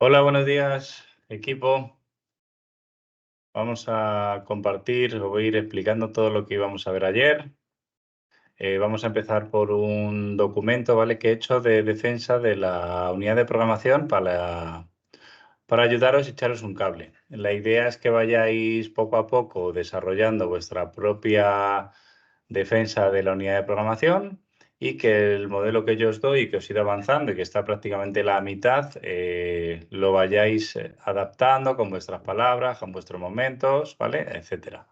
Hola, buenos días, equipo. Vamos a compartir, os voy a ir explicando todo lo que íbamos a ver ayer. Vamos a empezar por un documento, ¿vale?, que he hecho de defensa de la unidad de programación para ayudaros y echaros un cable. La idea es que vayáis poco a poco desarrollando vuestra propia defensa de la unidad de programación y que el modelo que yo os doy y que os he ido avanzando y que está prácticamente la mitad, lo vayáis adaptando con vuestras palabras, con vuestros momentos, ¿vale?, etcétera.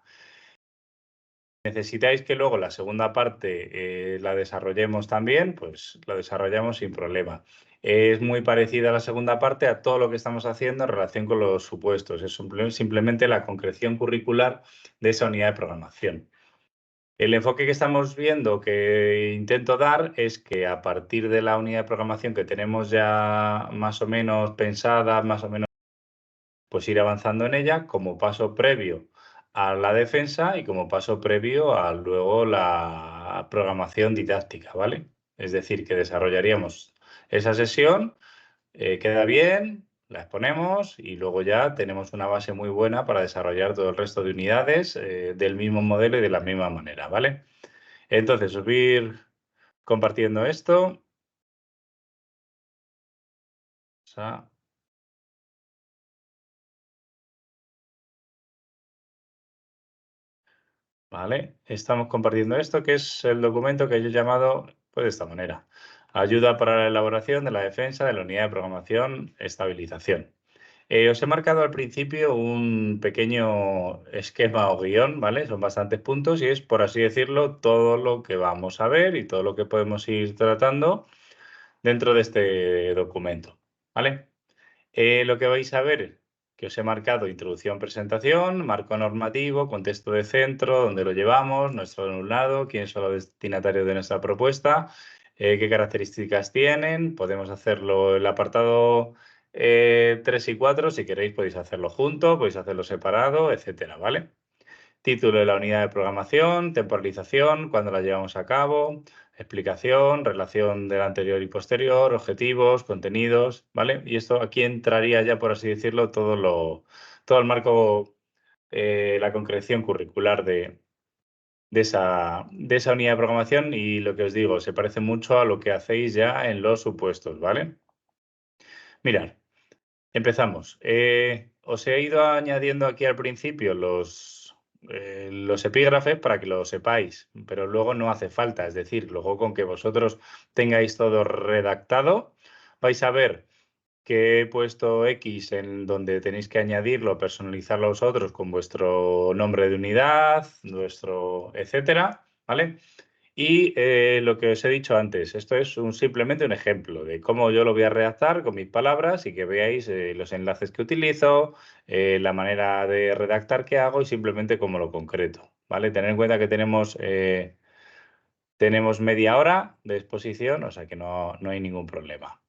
Necesitáis que luego la segunda parte la desarrollemos también, pues la desarrollamos sin problema. Es muy parecida a la segunda parte a todo lo que estamos haciendo en relación con los supuestos. Es simplemente la concreción curricular de esa unidad de programación. El enfoque que estamos viendo, que intento dar, es que a partir de la unidad de programación que tenemos ya más o menos pensada, más o menos, pues ir avanzando en ella como paso previo a la defensa y como paso previo a luego la programación didáctica, ¿vale? Es decir, que desarrollaríamos esa sesión, queda bien, la exponemos y luego ya tenemos una base muy buena para desarrollar todo el resto de unidades del mismo modelo y de la misma manera, ¿vale? Entonces, os voy a ir compartiendo esto. ¿Vale? Estamos compartiendo esto, que es el documento que yo he llamado, pues, de esta manera. Ayuda para la elaboración de la defensa de la unidad de programación estabilización. Os he marcado al principio un pequeño esquema o guión, ¿vale? Son bastantes puntos y es, por así decirlo, todo lo que vamos a ver y todo lo que podemos ir tratando dentro de este documento, ¿vale? Lo que vais a ver, que os he marcado introducción, presentación, marco normativo, contexto de centro, dónde lo llevamos, nuestro alumnado, quiénes son los destinatarios de nuestra propuesta, qué características tienen. Podemos hacerlo el apartado 3 y 4, si queréis podéis hacerlo junto, podéis hacerlo separado, etcétera, ¿vale? Título de la unidad de programación, temporalización, cuándo la llevamos a cabo, explicación, relación del anterior y posterior, objetivos, contenidos, ¿vale? Y esto aquí entraría ya, por así decirlo, todo el marco, la concreción curricular de esa unidad de programación y lo que os digo, se parece mucho a lo que hacéis ya en los supuestos, ¿vale? Mirad, empezamos. Os he ido añadiendo aquí al principio los epígrafes para que lo sepáis, pero luego no hace falta. Es decir, luego con que vosotros tengáis todo redactado, vais a ver que he puesto X en donde tenéis que añadirlo, personalizarlo vosotros con vuestro nombre de unidad, vuestro etcétera, ¿vale? Y lo que os he dicho antes, esto es simplemente un ejemplo de cómo yo lo voy a redactar con mis palabras y que veáis los enlaces que utilizo, la manera de redactar que hago y simplemente cómo lo concreto, ¿vale? Tener en cuenta que tenemos media hora de exposición, o sea que no hay ningún problema.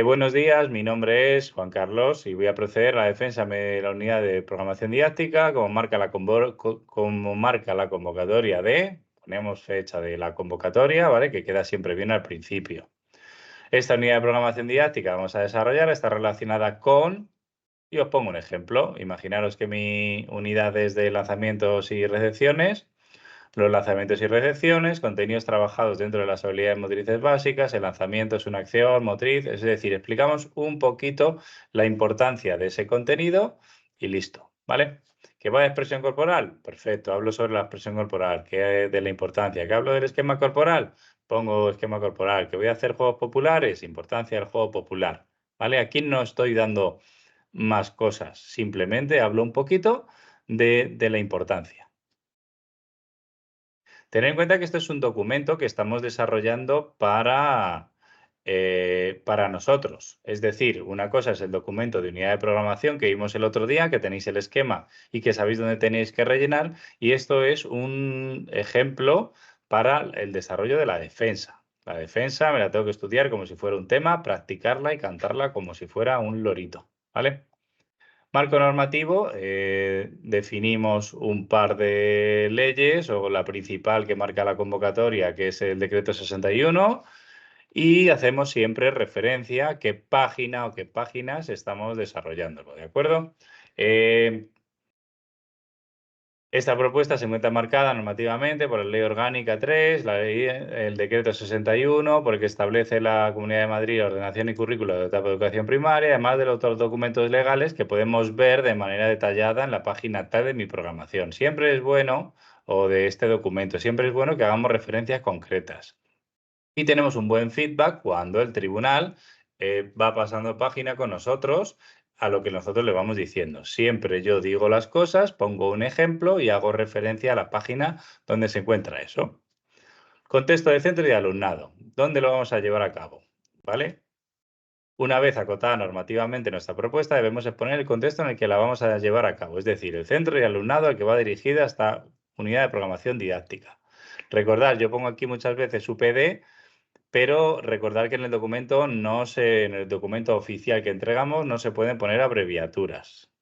Buenos días, mi nombre es Juan Carlos y voy a proceder a la defensa de la unidad de programación didáctica como marca la convocatoria de, ponemos fecha de la convocatoria, ¿vale?, que queda siempre bien al principio. Esta unidad de programación didáctica vamos a desarrollar, está relacionada con, y os pongo un ejemplo, imaginaros que mi unidad es de lanzamientos y recepciones. Los lanzamientos y recepciones, contenidos trabajados dentro de las habilidades motrices básicas, el lanzamiento es una acción motriz, es decir, explicamos un poquito la importancia de ese contenido y listo, ¿vale? ¿Que va de expresión corporal? Perfecto, hablo sobre la expresión corporal, que de la importancia. ¿Que hablo del esquema corporal? Pongo esquema corporal. ¿Que voy a hacer juegos populares? Importancia del juego popular, ¿vale? Aquí no estoy dando más cosas, simplemente hablo un poquito de la importancia. Tened en cuenta que esto es un documento que estamos desarrollando para nosotros. Es decir, una cosa es el documento de unidad de programación que vimos el otro día, que tenéis el esquema y que sabéis dónde tenéis que rellenar, y esto es un ejemplo para el desarrollo de la defensa. La defensa me la tengo que estudiar como si fuera un tema, practicarla y cantarla como si fuera un lorito, ¿vale? Marco normativo, definimos un par de leyes o la principal que marca la convocatoria, que es el decreto 61, y hacemos siempre referencia a qué página o qué páginas estamos desarrollándolo, ¿de acuerdo? Esta propuesta se encuentra marcada normativamente por la Ley Orgánica 3, el Decreto 61, por el que establece la Comunidad de Madrid ordenación y currículo de etapa de educación primaria, además de los otros documentos legales que podemos ver de manera detallada en la página tal de mi programación. Siempre es bueno, o de este documento, siempre es bueno que hagamos referencias concretas. Y tenemos un buen feedback cuando el tribunal va pasando página con nosotros a lo que nosotros le vamos diciendo. Siempre yo digo las cosas, pongo un ejemplo y hago referencia a la página donde se encuentra eso. Contexto de centro y de alumnado. ¿Dónde lo vamos a llevar a cabo? ¿Vale? Una vez acotada normativamente nuestra propuesta, debemos exponer el contexto en el que la vamos a llevar a cabo, es decir, el centro y alumnado al que va dirigida esta unidad de programación didáctica. Recordad, yo pongo aquí muchas veces UPD, pero recordar que en el documento en el documento oficial que entregamos no se pueden poner abreviaturas.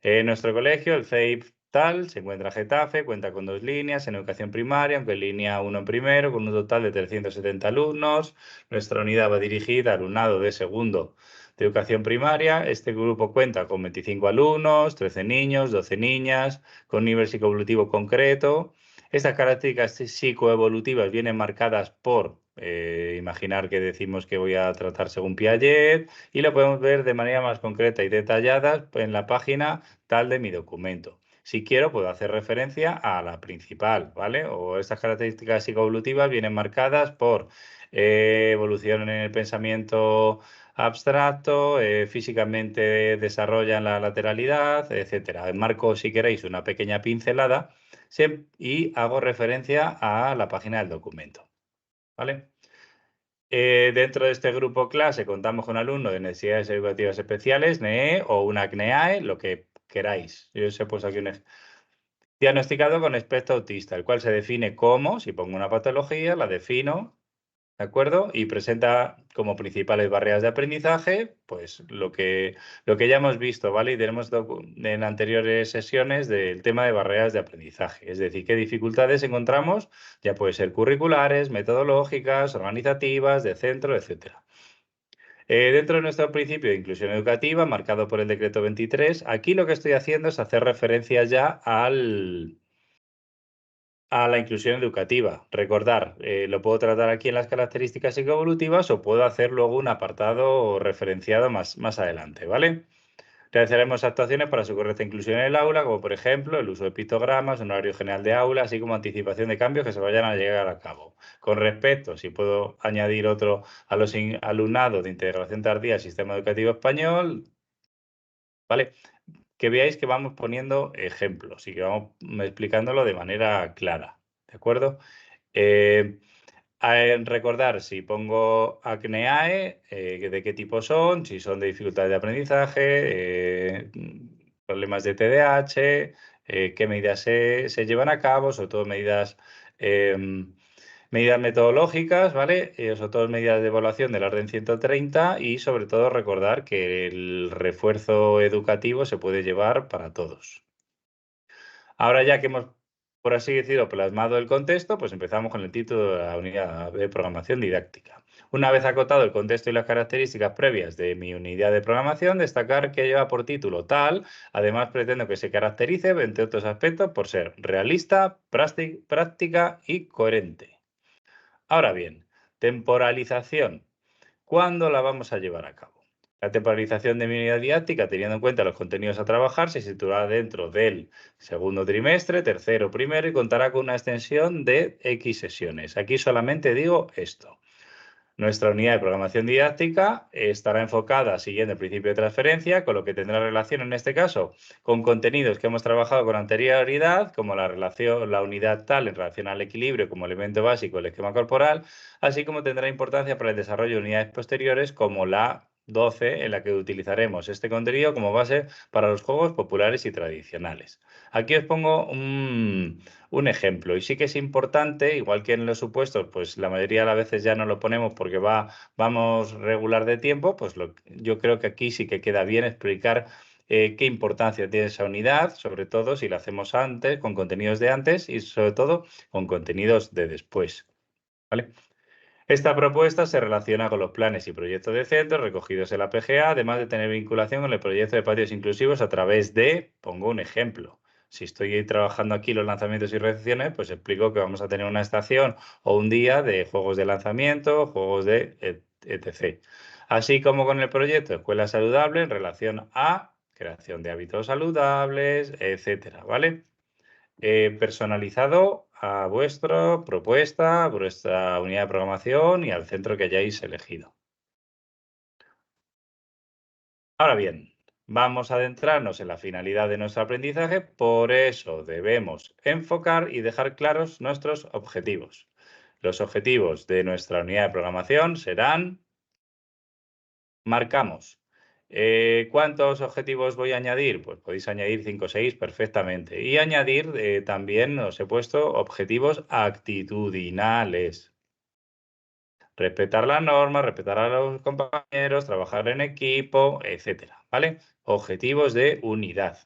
En nuestro colegio, el CEIP tal, se encuentra en Getafe, cuenta con 2 líneas en educación primaria, aunque línea 1 en primero, con un total de 370 alumnos. Nuestra unidad va dirigida al alumnado de segundo de educación primaria. Este grupo cuenta con 25 alumnos, 13 niños, 12 niñas, con nivel psicoevolutivo concreto. Estas características psicoevolutivas vienen marcadas por, imaginar que decimos que voy a tratar según Piaget, y lo podemos ver de manera más concreta y detallada en la página tal de mi documento. Si quiero, puedo hacer referencia a la principal, ¿vale? O estas características psicoevolutivas vienen marcadas por evolución en el pensamiento abstracto, físicamente desarrollan la lateralidad, etcétera. Marco, si queréis, una pequeña pincelada y hago referencia a la página del documento, ¿vale? Dentro de este grupo clase contamos con alumnos de necesidades educativas especiales, NEE o una CNEAE, lo que queráis. Yo os he puesto aquí un diagnosticado con espectro autista, el cual se define como, si pongo una patología, la defino, ¿de acuerdo? Y presenta como principales barreras de aprendizaje, pues lo que ya hemos visto, ¿vale? Y tenemos en anteriores sesiones del tema de barreras de aprendizaje, es decir, qué dificultades encontramos, ya puede ser curriculares, metodológicas, organizativas, de centro, etcétera. Dentro de nuestro principio de inclusión educativa, marcado por el decreto 23, aquí lo que estoy haciendo es hacer referencia ya a la inclusión educativa. Recordar, lo puedo tratar aquí en las características psicoevolutivas o puedo hacer luego un apartado referenciado más adelante, ¿vale? Realizaremos actuaciones para su correcta inclusión en el aula, como por ejemplo el uso de pictogramas, un horario general de aula, así como anticipación de cambios que se vayan a llegar a cabo. Con respecto, si puedo añadir otro a los alumnados de integración tardía al sistema educativo español, ¿vale? Que veáis que vamos poniendo ejemplos y que vamos explicándolo de manera clara, ¿de acuerdo? Eh, recordar si pongo ACNEAE, de qué tipo son, si son de dificultades de aprendizaje, problemas de TDAH, qué medidas se llevan a cabo, sobre todo medidas metodológicas, ¿vale? Sobre todo medidas de evaluación del orden 130 y sobre todo recordar que el refuerzo educativo se puede llevar para todos. Ahora ya que hemos, por así decirlo, plasmado el contexto, pues empezamos con el título de la unidad de programación didáctica. Una vez acotado el contexto y las características previas de mi unidad de programación, destacar que lleva por título tal. Además, pretendo que se caracterice, entre otros aspectos, por ser realista, práctica y coherente. Ahora bien, temporalización. ¿Cuándo la vamos a llevar a cabo? La temporalización de mi unidad didáctica, teniendo en cuenta los contenidos a trabajar, se situará dentro del segundo trimestre, tercero, primero y contará con una extensión de X sesiones. Aquí solamente digo esto. Nuestra unidad de programación didáctica estará enfocada siguiendo el principio de transferencia, con lo que tendrá relación en este caso con contenidos que hemos trabajado con anterioridad, como la unidad tal en relación al equilibrio como elemento básico del esquema corporal, así como tendrá importancia para el desarrollo de unidades posteriores como la 12, en la que utilizaremos este contenido como base para los juegos populares y tradicionales. Aquí os pongo un ejemplo. Y sí que es importante, igual que en los supuestos, pues la mayoría de las veces ya no lo ponemos porque vamos regular de tiempo, pues yo creo que aquí sí que queda bien explicar qué importancia tiene esa unidad, sobre todo si la hacemos antes, con contenidos de antes y sobre todo con contenidos de después. ¿Vale? Esta propuesta se relaciona con los planes y proyectos de centro recogidos en la PGA, además de tener vinculación con el proyecto de patios inclusivos a través de, pongo un ejemplo, si estoy trabajando aquí los lanzamientos y recepciones, pues explico que vamos a tener una estación o un día de juegos de lanzamiento, juegos de etc. Así como con el proyecto Escuela Saludable en relación a creación de hábitos saludables, etcétera, ¿vale? Personalizado a vuestra propuesta, a vuestra unidad de programación y al centro que hayáis elegido. Ahora bien, vamos a adentrarnos en la finalidad de nuestro aprendizaje, por eso debemos enfocar y dejar claros nuestros objetivos. Los objetivos de nuestra unidad de programación serán, marcamos. ¿Cuántos objetivos voy a añadir? Pues podéis añadir 5 o 6 perfectamente. Y añadir también os he puesto objetivos actitudinales. Respetar las normas, respetar a los compañeros, trabajar en equipo, etcétera, ¿vale? Objetivos de unidad.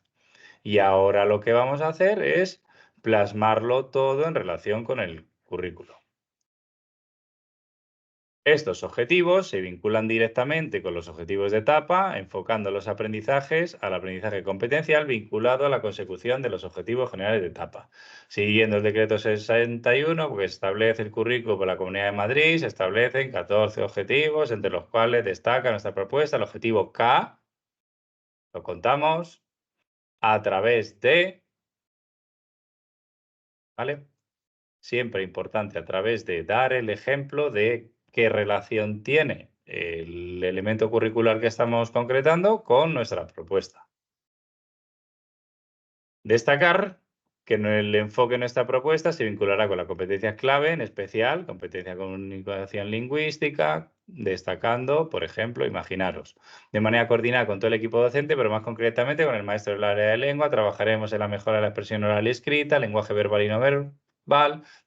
Y ahora lo que vamos a hacer es plasmarlo todo en relación con el currículo. Estos objetivos se vinculan directamente con los objetivos de etapa, enfocando los aprendizajes al aprendizaje competencial vinculado a la consecución de los objetivos generales de etapa. Siguiendo el decreto 61, porque establece el currículo por la Comunidad de Madrid, se establecen 14 objetivos, entre los cuales destaca nuestra propuesta el objetivo K, lo contamos, a través de, ¿vale? Siempre importante a través de dar el ejemplo de qué relación tiene el elemento curricular que estamos concretando con nuestra propuesta. Destacar que el enfoque de nuestra propuesta se vinculará con las competencias clave, en especial competencia de comunicación lingüística, destacando, por ejemplo, imaginaros, de manera coordinada con todo el equipo docente, pero más concretamente con el maestro del área de lengua, trabajaremos en la mejora de la expresión oral y escrita, lenguaje verbal y no verbal,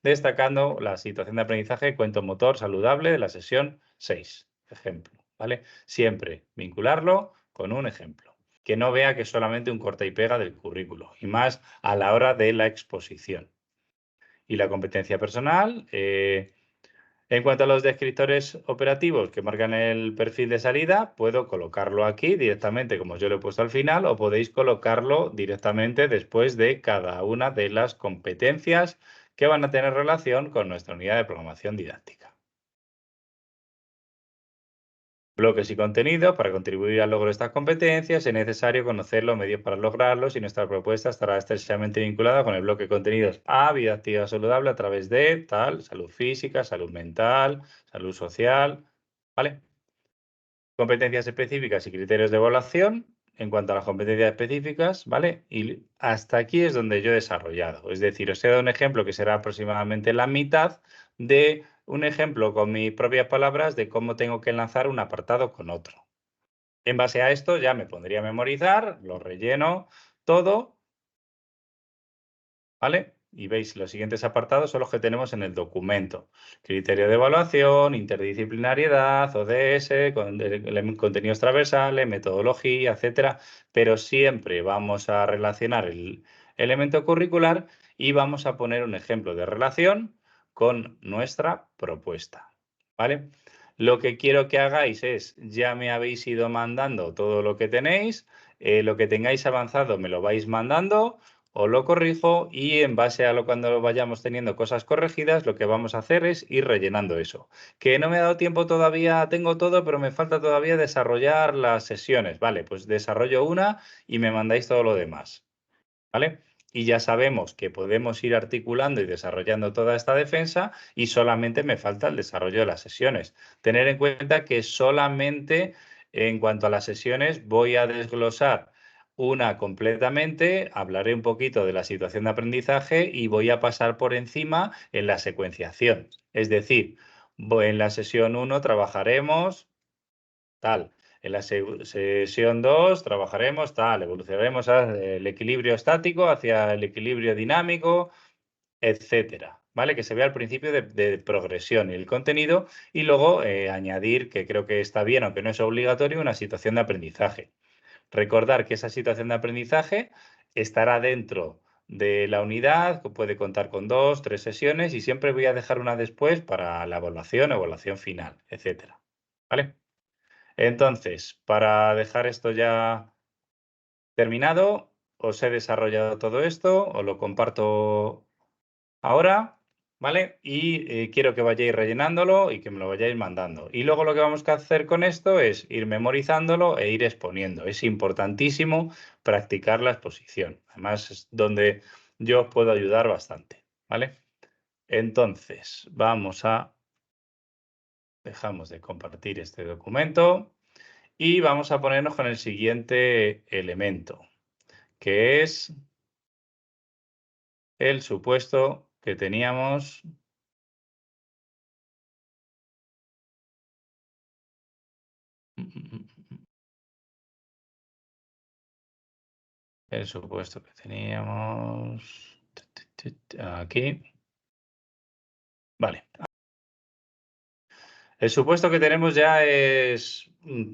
destacando la situación de aprendizaje cuento motor saludable de la sesión 6, ejemplo, ¿vale? Siempre vincularlo con un ejemplo, que no vea que es solamente un corta y pega del currículo, y más a la hora de la exposición. Y la competencia personal, en cuanto a los descriptores operativos que marcan el perfil de salida, puedo colocarlo aquí directamente como yo lo he puesto al final, o podéis colocarlo directamente después de cada una de las competencias que van a tener relación con nuestra unidad de programación didáctica. Bloques y contenido. Para contribuir al logro de estas competencias es necesario conocer los medios para lograrlos y nuestra propuesta estará estrechamente vinculada con el bloque de contenidos A, vida activa saludable a través de tal, salud física, salud mental, salud social, ¿vale? Competencias específicas y criterios de evaluación. En cuanto a las competencias específicas, ¿vale? Y hasta aquí es donde yo he desarrollado. Es decir, os he dado un ejemplo que será aproximadamente la mitad de un ejemplo con mis propias palabras de cómo tengo que enlazar un apartado con otro. En base a esto ya me pondría a memorizar, lo relleno todo, ¿vale? Y veis, los siguientes apartados son los que tenemos en el documento. Criterio de evaluación, interdisciplinariedad, ODS, contenidos transversales, metodología, etcétera. Pero siempre vamos a relacionar el elemento curricular y vamos a poner un ejemplo de relación con nuestra propuesta, ¿vale? Lo que quiero que hagáis es, ya me habéis ido mandando todo lo que tenéis, lo que tengáis avanzado me lo vais mandando, os lo corrijo y en base a lo cuando vayamos teniendo cosas corregidas, lo que vamos a hacer es ir rellenando eso. Que no me ha dado tiempo todavía, tengo todo, pero me falta todavía desarrollar las sesiones. Vale, pues desarrollo una y me mandáis todo lo demás. ¿Vale? Y ya sabemos que podemos ir articulando y desarrollando toda esta defensa y solamente me falta el desarrollo de las sesiones. Tener en cuenta que solamente en cuanto a las sesiones voy a desglosar una completamente, hablaré un poquito de la situación de aprendizaje y voy a pasar por encima en la secuenciación. Es decir, en la sesión 1 trabajaremos tal. En la sesión 2 trabajaremos tal, evolucionaremos el equilibrio estático hacia el equilibrio dinámico, etcétera. ¿Vale? Que se vea al principio de progresión y el contenido y luego añadir, que creo que está bien, aunque no es obligatorio, una situación de aprendizaje. Recordar que esa situación de aprendizaje estará dentro de la unidad, que puede contar con 2, 3 sesiones y siempre voy a dejar una después para la evaluación final, etcétera. ¿Vale? Entonces, para dejar esto ya terminado, os he desarrollado todo esto, os lo comparto ahora, ¿vale? Y quiero que vayáis rellenándolo y que me lo vayáis mandando. Y luego lo que vamos a hacer con esto es ir memorizándolo e ir exponiendo. Es importantísimo practicar la exposición. Además, es donde yo os puedo ayudar bastante, ¿vale? Entonces, dejamos de compartir este documento y vamos a ponernos con el siguiente elemento, que es el supuesto que teníamos. El supuesto que teníamos aquí. Vale. El supuesto que tenemos ya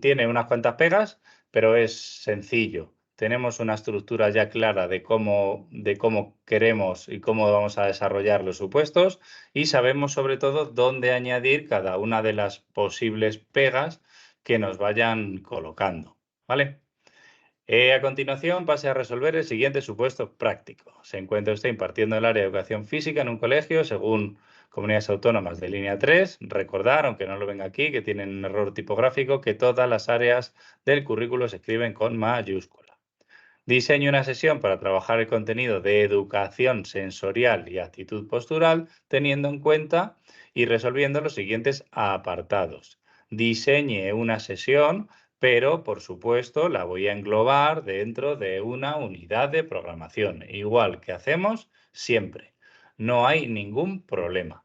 tiene unas cuantas pegas, pero es sencillo. Tenemos una estructura ya clara de cómo queremos y cómo vamos a desarrollar los supuestos y sabemos sobre todo dónde añadir cada una de las posibles pegas que nos vayan colocando. ¿Vale? A continuación, pase a resolver el siguiente supuesto práctico. Se encuentra usted impartiendo el área de educación física en un colegio según comunidades autónomas de línea 3. Recordar, aunque no lo venga aquí, que tienen un error tipográfico, que todas las áreas del currículo se escriben con mayúscula. Diseñe una sesión para trabajar el contenido de educación sensorial y actitud postural, teniendo en cuenta y resolviendo los siguientes apartados. Diseñe una sesión, pero por supuesto la voy a englobar dentro de una unidad de programación, igual que hacemos siempre. No hay ningún problema.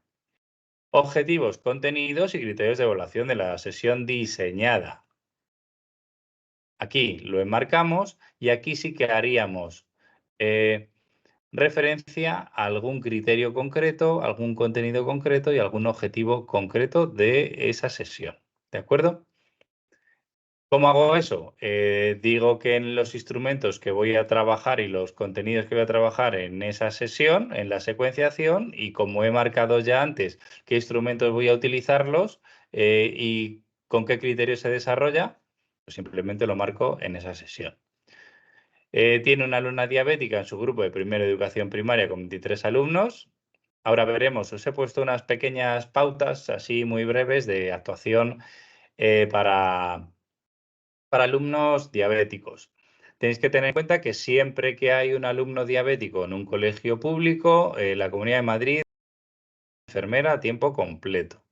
Objetivos, contenidos y criterios de evaluación de la sesión diseñada. Aquí lo enmarcamos y aquí sí que haríamos referencia a algún criterio concreto, algún contenido concreto y algún objetivo concreto de esa sesión. ¿De acuerdo? ¿Cómo hago eso? Digo que en los instrumentos que voy a trabajar y los contenidos que voy a trabajar en esa sesión, en la secuenciación, y como he marcado ya antes qué instrumentos voy a utilizarlos y con qué criterios se desarrolla, pues simplemente lo marco en esa sesión. Tiene una alumna diabética en su grupo de primera educación primaria con 23 alumnos. Ahora veremos, os he puesto unas pequeñas pautas así muy breves de actuación para alumnos diabéticos. Tenéis que tener en cuenta que siempre que hay un alumno diabético en un colegio público, la Comunidad de Madrid enfermera a tiempo completo.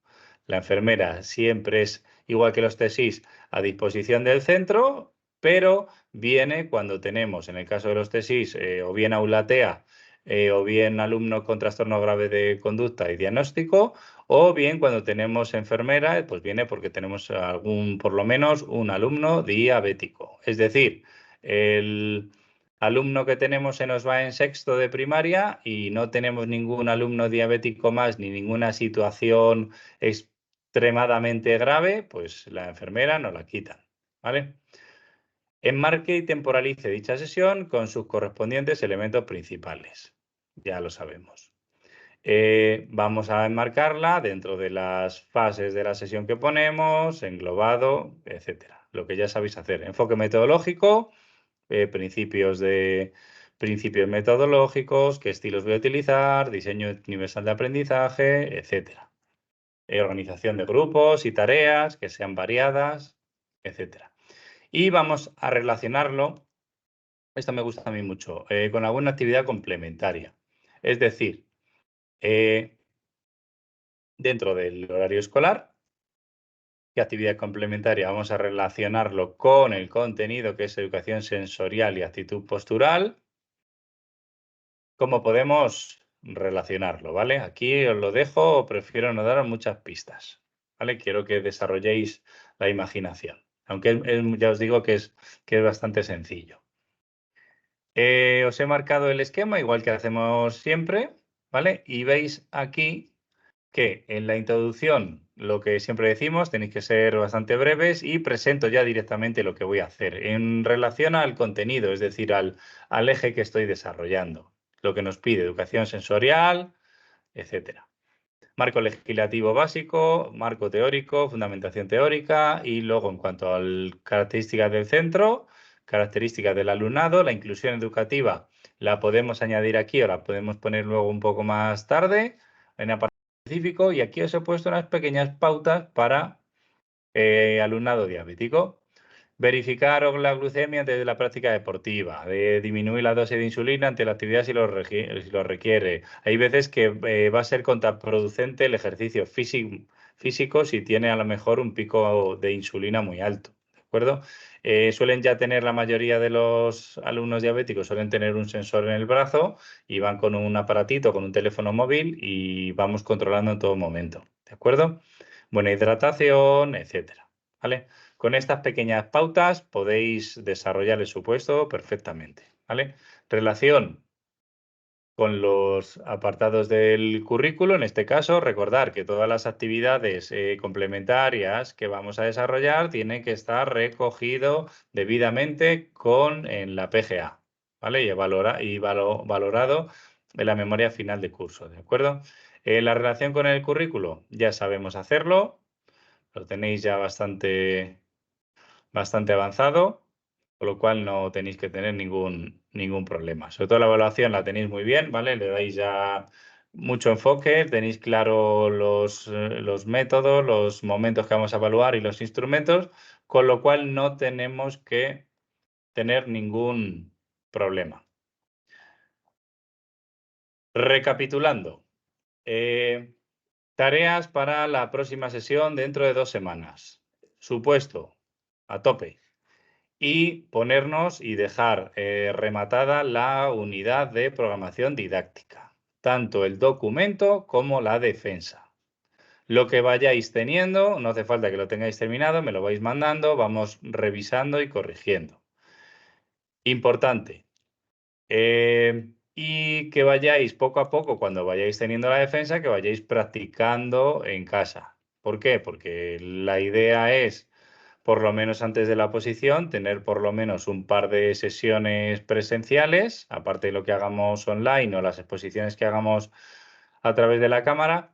La enfermera siempre es, igual que los TSIS, a disposición del centro, pero viene cuando tenemos, en el caso de los TSIS, o bien aulatea, o bien alumno con trastorno grave de conducta y diagnóstico, o bien cuando tenemos enfermera, pues viene porque tenemos por lo menos un alumno diabético. Es decir, el alumno que tenemos se nos va en sexto de primaria y no tenemos ningún alumno diabético más ni ninguna situación extremadamente grave, pues la enfermera nos la quitan, ¿vale? Enmarque y temporalice dicha sesión con sus correspondientes elementos principales. Ya lo sabemos. Vamos a enmarcarla dentro de las fases de la sesión que ponemos, englobado, etcétera. Lo que ya sabéis hacer. Enfoque metodológico, principios metodológicos, qué estilos voy a utilizar, diseño universal de aprendizaje, etcétera. Organización de grupos y tareas que sean variadas, etcétera. Y vamos a relacionarlo, esto me gusta a mí mucho, con alguna actividad complementaria. Es decir, dentro del horario escolar, ¿qué actividad complementaria? Vamos a relacionarlo con el contenido que es educación sensorial y actitud postural. ¿Cómo podemos relacionarlo? ¿Vale? Aquí os lo dejo, prefiero no daros muchas pistas. ¿Vale? Quiero que desarrolléis la imaginación. Aunque ya os digo que es bastante sencillo. Os he marcado el esquema, igual que hacemos siempre, ¿vale? Y veis aquí que en la introducción, lo que siempre decimos, tenéis que ser bastante breves y presento ya directamente lo que voy a hacer en relación al contenido, es decir, al eje que estoy desarrollando. lo que nos pide, educación sensorial, etcétera. Marco legislativo básico, marco teórico, fundamentación teórica y luego en cuanto a características del centro, características del alumnado, la inclusión educativa la podemos añadir aquí o la podemos poner luego un poco más tarde en apartado específico y aquí os he puesto unas pequeñas pautas para alumnado diabético. Verificar la glucemia antes de la práctica deportiva, de disminuir la dosis de insulina ante la actividad si lo requiere. Hay veces que va a ser contraproducente el ejercicio físico si tiene a lo mejor un pico de insulina muy alto, ¿de acuerdo? Suelen ya tener la mayoría de los alumnos diabéticos, suelen tener un sensor en el brazo y van con un aparatito, con un teléfono móvil y vamos controlando en todo momento, ¿de acuerdo? Buena hidratación, etcétera, ¿vale? Con estas pequeñas pautas podéis desarrollar el supuesto perfectamente, ¿vale? Relación con los apartados del currículo, en este caso, recordar que todas las actividades complementarias que vamos a desarrollar tienen que estar recogido debidamente en la PGA, ¿vale? Valorado en la memoria final de curso, ¿de acuerdo? La relación con el currículo, ya sabemos hacerlo, lo tenéis ya bastante avanzado, con lo cual no tenéis que tener ningún problema. Sobre todo la evaluación la tenéis muy bien, ¿vale? Le dais ya mucho enfoque, tenéis claro los métodos, los momentos que vamos a evaluar y los instrumentos, con lo cual no tenemos que tener ningún problema. Recapitulando, tareas para la próxima sesión dentro de 2 semanas. Supuesto, a tope. Y ponernos y dejar rematada la unidad de programación didáctica, tanto el documento como la defensa. Lo que vayáis teniendo, no hace falta que lo tengáis terminado, me lo vais mandando, vamos revisando y corrigiendo. Importante. Y que vayáis poco a poco, cuando vayáis teniendo la defensa, que vayáis practicando en casa. ¿Por qué? Porque la idea es por lo menos antes de la oposición, tener por lo menos un par de sesiones presenciales, aparte de lo que hagamos online o las exposiciones que hagamos a través de la cámara,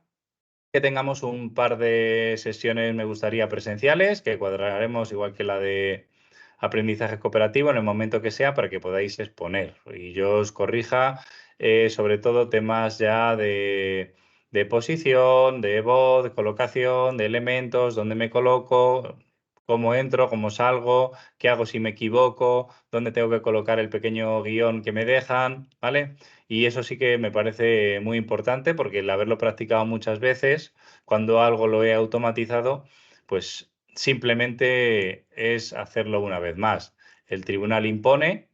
que tengamos un par de sesiones, me gustaría, presenciales, que cuadraremos igual que la de aprendizaje cooperativo en el momento que sea para que podáis exponer y yo os corrija sobre todo temas ya de posición, de voz, de colocación, de elementos, dónde me coloco, cómo entro, cómo salgo, qué hago si me equivoco, dónde tengo que colocar el pequeño guión que me dejan, ¿vale? Y eso sí que me parece muy importante porque el haberlo practicado muchas veces, cuando algo lo he automatizado, pues simplemente es hacerlo una vez más. El tribunal impone,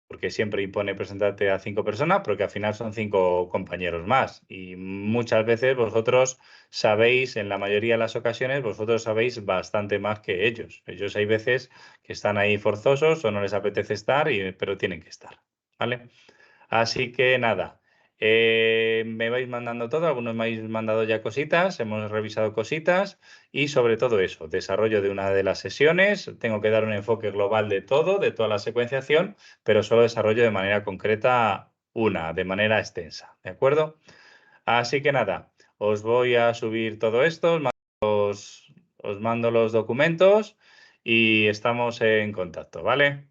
porque siempre impone presentarte a 5 personas, porque al final son 5 compañeros más. Y muchas veces vosotros sabéis, en la mayoría de las ocasiones, vosotros sabéis bastante más que ellos. Ellos hay veces que están ahí forzosos o no les apetece estar, pero tienen que estar, ¿vale? Así que nada, me vais mandando todo, algunos me habéis mandado ya cositas, hemos revisado cositas y sobre todo eso, desarrollo de una de las sesiones, tengo que dar un enfoque global de todo, de toda la secuenciación, pero solo desarrollo de manera concreta una, de manera extensa, ¿de acuerdo? Así que nada, os voy a subir todo esto, os mando los documentos y estamos en contacto, ¿vale?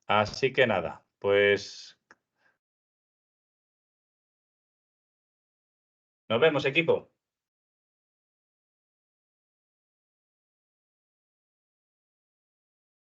Así que nada, pues nos vemos, equipo.